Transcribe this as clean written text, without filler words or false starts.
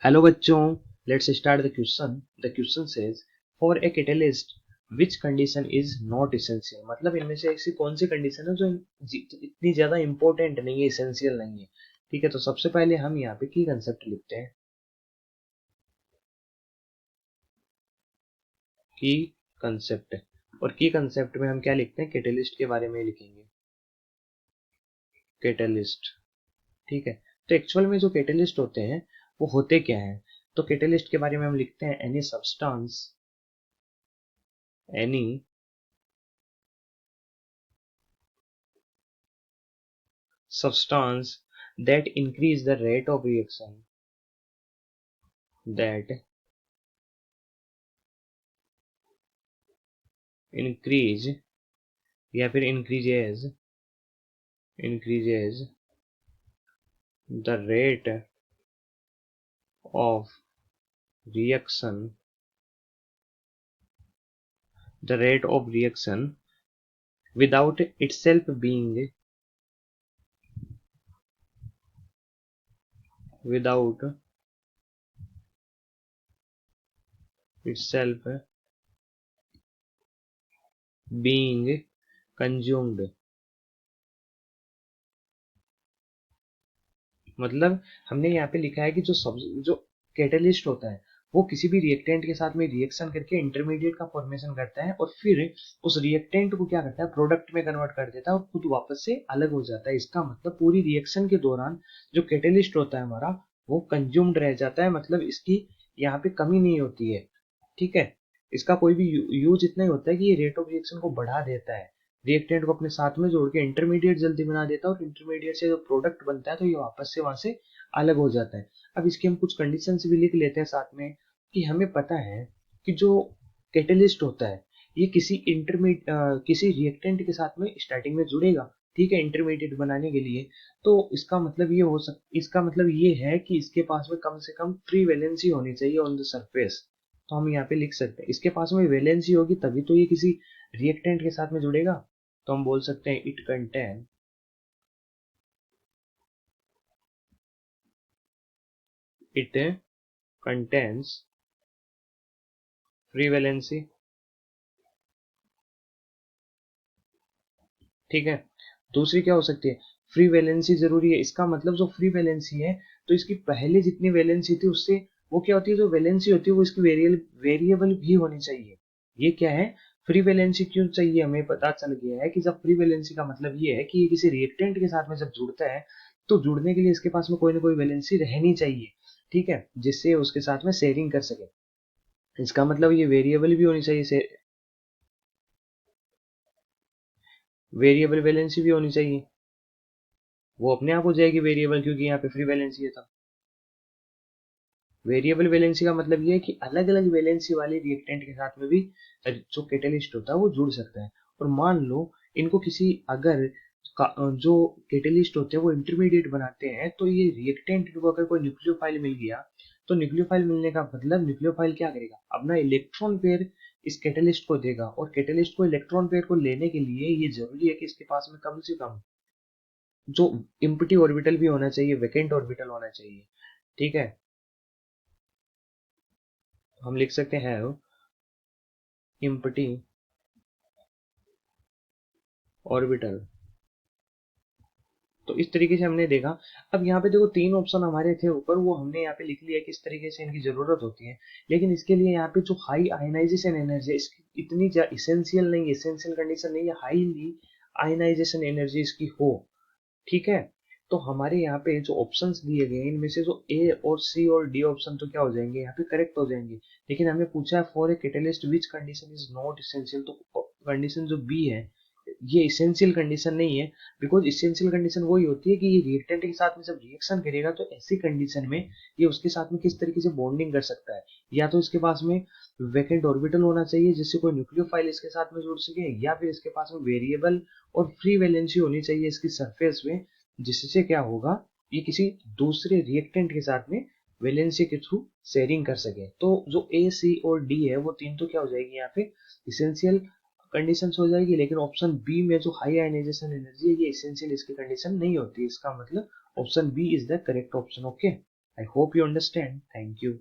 Hello बच्चों, let's start the question. The question says for a catalyst which condition is not essential. मतलब इनमें से ऐसी कौन सी कंडीशन है जो इतनी ज्यादा इंपॉर्टेंट नहीं है, इसेंशियल नहीं है। ठीक है, तो सबसे पहले हम यहाँ पे की कंसेप्ट लिखते हैं। की कंसेप्ट, और की कंसेप्ट में हम क्या लिखते हैं, कैटलिस्ट के बारे में लिखेंगे। कैटलिस्ट, ठीक है। तो एक्चुअल में जो कैटलिस्ट होते हैं वो होते क्या है, तो कैटलिस्ट के बारे में हम लिखते हैं any substance, any substance that increase the rate of reaction, that increase या फिर increases the rate of reaction, the rate of reaction without itself being, without itself being consumed। मतलब हमने यहाँ पे लिखा है कि जो कैटलिस्ट होता है वो किसी भी रिएक्टेंट के साथ में रिएक्शन करके इंटरमीडिएट का फॉर्मेशन करता है, और फिर उस रिएक्टेंट को क्या करता है, प्रोडक्ट में कन्वर्ट कर देता है और खुद वापस से अलग हो जाता है। इसका मतलब पूरी रिएक्शन के दौरान जो कैटलिस्ट होता है हमारा वो कंज्यूम्ड रह जाता है, मतलब इसकी यहाँ पे कमी नहीं होती है। ठीक है, इसका कोई भी यूज इतना ही होता है कि ये रेट ऑफ रिएक्शन को बढ़ा देता है, रिएक्टेंट को अपने साथ में जोड़ के इंटरमीडिएट जल्दी बना देता है, और इंटरमीडिएट से जो प्रोडक्ट बनता है तो ये वापस से वहां से अलग हो जाता है। अब इसकी हम कुछ कंडीशंस भी लिख लेते हैं साथ में, कि हमें पता है कि जो कैटलिस्ट होता है ये किसी रिएक्टेंट के साथ में स्टार्टिंग में जुड़ेगा, ठीक है, इंटरमीडिएट बनाने के लिए। तो इसका मतलब ये है कि इसके पास में कम से कम फ्री वैलेंसी होनी चाहिए ऑन द सरफेस। तो हम यहाँ पे लिख सकते हैं इसके पास में वैलेंसी होगी तभी तो ये किसी रिएक्टेंट के साथ में जुड़ेगा। तो हम बोल सकते हैं इट कंटेन्स फ्री वैलेंसी। ठीक है, दूसरी क्या हो सकती है, फ्री वैलेंसी जरूरी है। इसका मतलब जो फ्री वैलेंसी है तो इसकी पहले जितनी वैलेंसी थी उससे वो क्या होती है, जो वैलेंसी होती है वो इसकी वेरिएबल भी होनी चाहिए। ये क्या है, फ्री वैलेंसी क्यों चाहिए, हमें पता चल गया है कि जब फ्री वैलेंसी का मतलब ये है कि ये किसी रिएक्टेंट के साथ में जब जुड़ता है तो जुड़ने के लिए इसके पास में कोई ना कोई वैलेंसी रहनी चाहिए, ठीक है, जिससे उसके साथ में शेयरिंग कर सके। इसका मतलब ये वेरिएबल भी होनी चाहिए, वेरिएबल वैलेंसी भी होनी चाहिए। वो अपने आप हो जाएगी वेरिएबल, क्योंकि यहाँ पे फ्री वैलेंसी है। था वेरिएबल वैलेंसी का मतलब ये है कि अलग अलग वैलेंसी वाले रिएक्टेंट के साथ में भी जो कैटलिस्ट होता है वो जुड़ सकता है। और मान लो इनको किसी अगर जो कैटलिस्ट होते हैं वो इंटरमीडिएट बनाते हैं, तो ये रिएक्टेंट को अगर कोई न्यूक्लियोफाइल मिल गया तो न्यूक्लियोफाइल मिलने का मतलब न्यूक्लियोफाइल क्या करेगा, अपना इलेक्ट्रॉन पेयर इस कैटलिस्ट को देगा, और कैटलिस्ट को इलेक्ट्रॉन पेयर को लेने के लिए ये जरूरी है कि इसके पास में कम से कम जो इम्प्टी ऑर्बिटल भी होना चाहिए, वैकेंट ऑर्बिटल होना चाहिए। ठीक है, हम लिख सकते हैं इम्प्टी ऑर्बिटल। तो इस तरीके से हमने देखा। अब यहाँ पे देखो तीन ऑप्शन हमारे थे ऊपर, वो हमने यहाँ पे लिख लिया कि इस तरीके से इनकी जरूरत होती है। लेकिन इसके लिए यहाँ पे जो हाई आयनाइजेशन एनर्जी इसकी इतनी इसेंशियल नहीं, इसेंशियल कंडीशन नहीं है हाईली आयनाइजेशन एनर्जी इसकी हो। ठीक है, तो हमारे यहाँ पे जो ऑप्शंस दिए गए हैं इनमें से जो ए और सी और डी ऑप्शन तो क्या हो जाएंगे, यहाँ पे करेक्ट हो जाएंगे। लेकिन हमें पूछा है for a catalyst which condition is not essential, तो कंडीशन जो बी है ये इसेंशियल कंडीशन नहीं है। बिकॉज इसेंशियल कंडीशन वही होती है कि ये रिएक्टेंट के साथ में जब रिएक्शन करेगा तो ऐसी कंडीशन में ये उसके साथ में किस तरीके से बॉन्डिंग कर सकता है, या तो इसके पास में वैकेंट ऑर्बिटल होना चाहिए जिससे कोई न्यूक्लियोफाइल इसके साथ में जुड़ सके, या फिर इसके पास में वेरिएबल और फ्री वैलेंसी होनी चाहिए इसकी सरफेस में, जिससे क्या होगा, ये किसी दूसरे रिएक्टेंट के साथ में वैलेंसी के थ्रू शेयरिंग कर सके। तो जो ए सी और डी है वो तीन तो क्या हो जाएगी यहाँ पे इसेंशियल कंडीशंस हो जाएगी। लेकिन ऑप्शन बी में जो हाई आयनाइजेशन एनर्जी है ये इसेंशियल इसकी कंडीशन नहीं होती। इसका मतलब option B is the correct option. Okay, I hope you understand. Thank you.